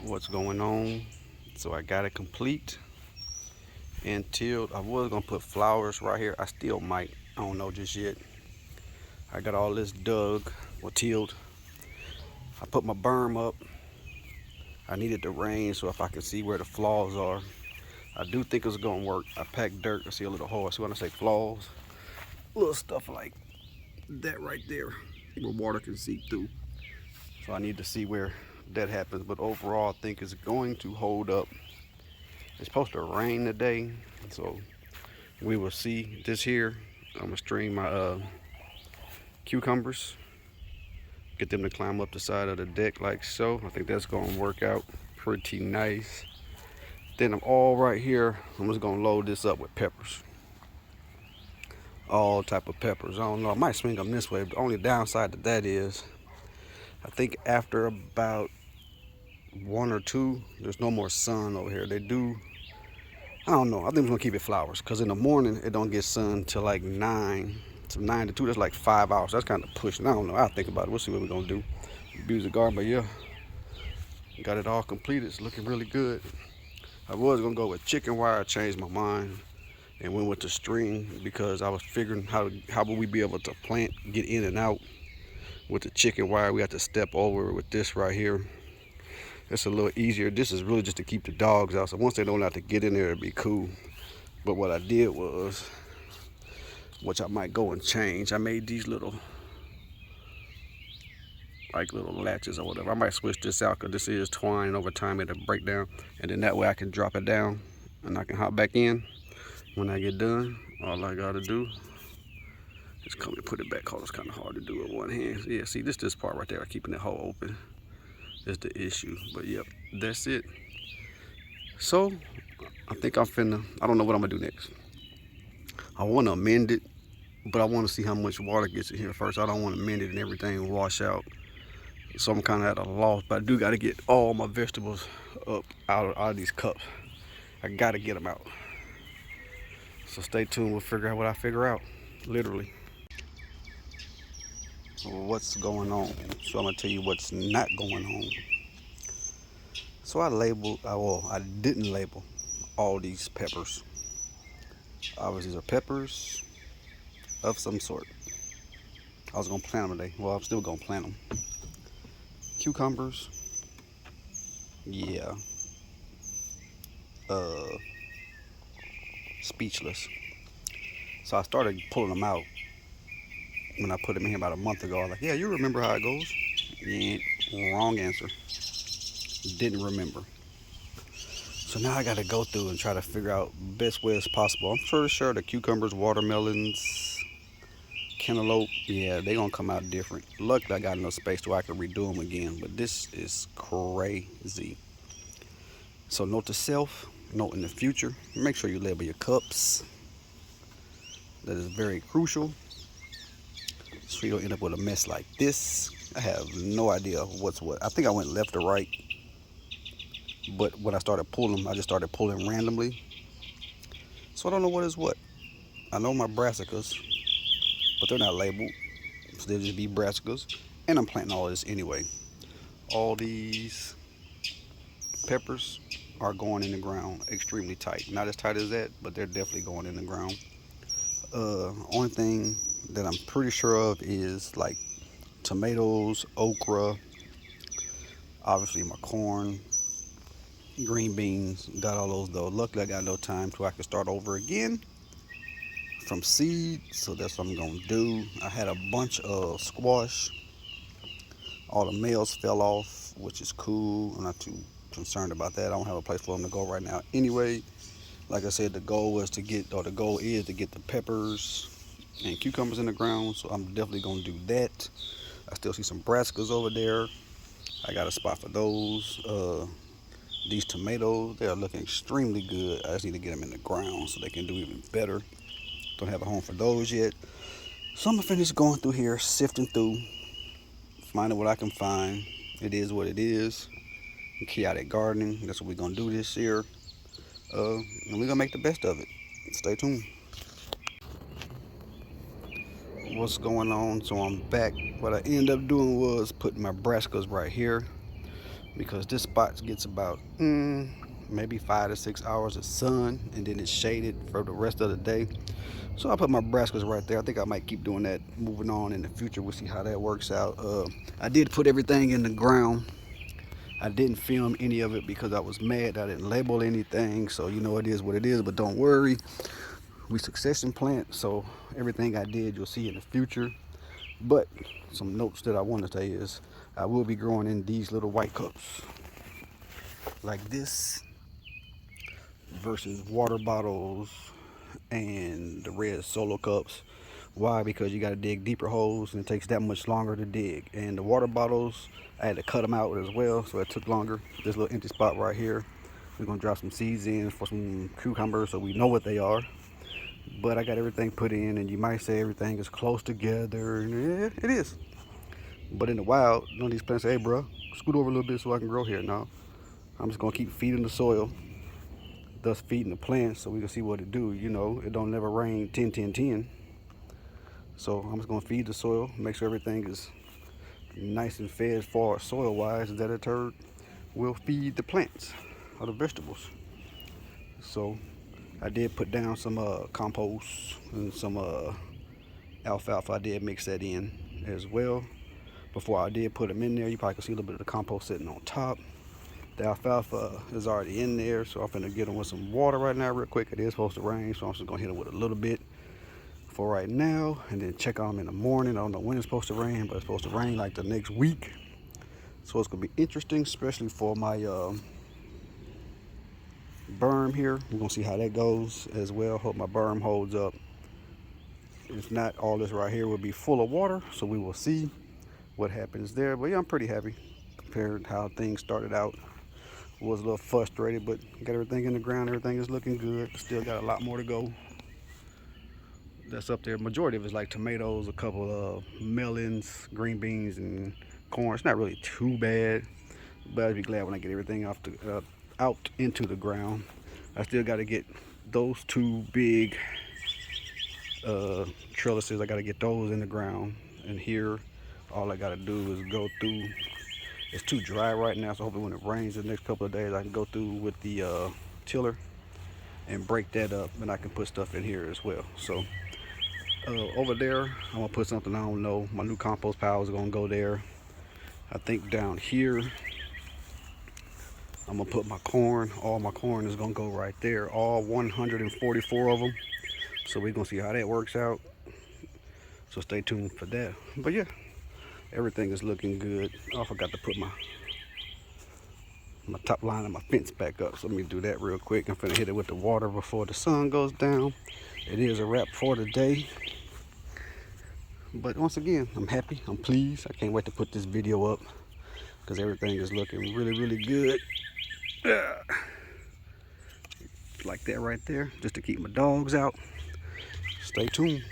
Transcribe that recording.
what's going on. So I got it complete and tilled. I was gonna put flowers right here. I still might. I don't know just yet. I got all this dug or tilled. I put my berm up. I needed the rain so if I can see where the flaws are. I do think it's gonna work. I packed dirt. I see a little hole. So when I say flaws, little stuff like that right there where water can seep through. So I need to see where that happens. But overall, I think it's going to hold up. It's supposed to rain today, so we will see. This here, I'm gonna stream my cucumbers, get them to climb up the side of the deck like so. I think that's gonna work out pretty nice. Then I'm all right here. I'm just gonna load this up with peppers, all type of peppers. I don't know. I might swing them this way. But the only downside to that is, I think after about 1 or 2, there's no more sun over here. They do. I don't know. I think we're gonna keep it flowers because in the morning it don't get sun till like 9. So 9 to 2. That's like 5 hours. That's kind of pushing. I don't know. I'll think about it. We'll see what we're gonna do. Abuse the garden, but yeah, got it all completed. It's looking really good. I was gonna go with chicken wire. I changed my mind and went with the string because I was figuring how would we be able to plant, get in and out with the chicken wire. We have to step over with this right here. It's a little easier. This is really just to keep the dogs out. So once they don't have to get in there, it'd be cool. But what I did was, which I might go and change, I made these little latches or whatever. I might switch this out because this is twine and over time it'll break down. And then that way I can drop it down and I can hop back in when I get done. All I gotta do is come and put it back. Cause it's kind of hard to do with one hand. Yeah, see this part right there, keeping the hole open is the issue. But yep, that's it. So I think I don't know what I'm gonna do next. I wanna amend it, but I wanna see how much water gets in here first. I don't wanna amend it and everything wash out. So I'm kinda at a loss, but I do gotta get all my vegetables up out of these cups. I gotta get them out. So stay tuned, we'll figure out what I figure out, literally. What's going on? So I'm gonna tell you what's not going on. So I didn't label all these peppers. Obviously, these are peppers of some sort. I was gonna plant them today. Well, I'm still gonna plant them. Cucumbers, yeah. Uh, Speechless. So I started pulling them out when I put them in here about a month ago. I was like, yeah, you remember how it goes? Yeah, wrong answer. Didn't remember. So now I gotta go through and try to figure out best way as possible. I'm pretty sure the cucumbers, watermelons, cantaloupe, yeah, they gonna come out different. Luckily, I got enough space so I can redo them again. But this is crazy. So note to self, note in the future, make sure you label your cups. That is very crucial. So you don't end up with a mess like this. I have no idea what's what. I think I went left or right. But when I started pulling, I just started pulling randomly. So I don't know what is what. I know my brassicas, but they're not labeled. So they'll just be brassicas. And I'm planting all this anyway. All these peppers are going in the ground extremely tight. Not as tight as that, but they're definitely going in the ground. Only thing that I'm pretty sure of is like tomatoes, okra, obviously my corn, green beans, got all those though. Luckily I got no time so I can start over again from seed, so that's what I'm gonna do. I had a bunch of squash. All the males fell off, which is cool. I'm not too concerned about that. I don't have a place for them to go right now anyway. Like I said, the goal is to get the peppers and cucumbers in the ground, so I'm definitely gonna do that. I still see some brassicas over there. I got a spot for those. These tomatoes, they are looking extremely good. I just need to get them in the ground so they can do even better. Don't have a home for those yet. So I'm gonna finish going through here, sifting through, finding what I can find. It is what it is. Chaotic gardening, that's what we're gonna do this year. And we're gonna make the best of it. Stay tuned. What's going on? So I'm back. What I ended up doing was putting my brassicas right here. because this spot gets about maybe 5 to 6 hours of sun, and then it's shaded for the rest of the day. So I put my brassicas right there. I think I might keep doing that moving on in the future. We'll see how that works out. I did put everything in the ground. I didn't film any of it because I was mad I didn't label anything. So you know it is what it is, but don't worry. We succession plant, so everything I did you'll see in the future. But some notes that I want to say is I will be growing in these little white cups like this versus water bottles and the red solo cups. Why? Because you got to dig deeper holes and it takes that much longer to dig. And the water bottles, I had to cut them out as well, so it took longer. This little empty spot right here, we're gonna drop some seeds in for some cucumbers so we know what they are. But I got everything put in, and you might say everything is close together, and yeah, it is. But in the wild, none of these plants say, hey bro, scoot over a little bit so I can grow here. No, I'm just gonna keep feeding the soil, thus feeding the plants so we can see what it do. You know, it don't never rain 10 10 10. So I'm just gonna feed the soil, make sure everything is nice and fed as far as soil wise, that a turd will feed the plants or the vegetables. So I did put down some compost and some alfalfa. I did mix that in as well. Before I did put them in there, you probably can see a little bit of the compost sitting on top. The alfalfa is already in there, so I'm gonna get them with some water right now real quick. It is supposed to rain, so I'm just gonna hit them with a little bit for right now, and then check on them in the morning. I don't know when it's supposed to rain, but it's supposed to rain like the next week. So it's gonna be interesting, especially for my berm here. We're gonna see how that goes as well. Hope my berm holds up. If not, all this right here will be full of water, so we will see what happens there. But yeah, I'm pretty happy compared to how things started out. Was a little frustrated, but got everything in the ground. Everything is looking good. Still got a lot more to go. That's up there. Majority of it's like tomatoes, a couple of melons, green beans, and corn. It's not really too bad, but I'd be glad when I get everything out into the ground. I still got to get those two big trellises. I got to get those in the ground. And here, all I got to do is go through. It's too dry right now, so hopefully when it rains the next couple of days, I can go through with the tiller and break that up, and I can put stuff in here as well. So over there, I'm gonna put something, I don't know. My new compost pile is gonna go there. I think down here, I'm gonna put my corn. All my corn is gonna go right there. All 144 of them. So we're gonna see how that works out. So stay tuned for that. But yeah, everything is looking good. Oh, I forgot to put my top line of my fence back up. So let me do that real quick. I'm finna hit it with the water before the sun goes down. It is a wrap for the day. But once again, I'm happy, I'm pleased. I can't wait to put this video up because everything is looking really, really good. Like that right there, just to keep my dogs out. Stay tuned.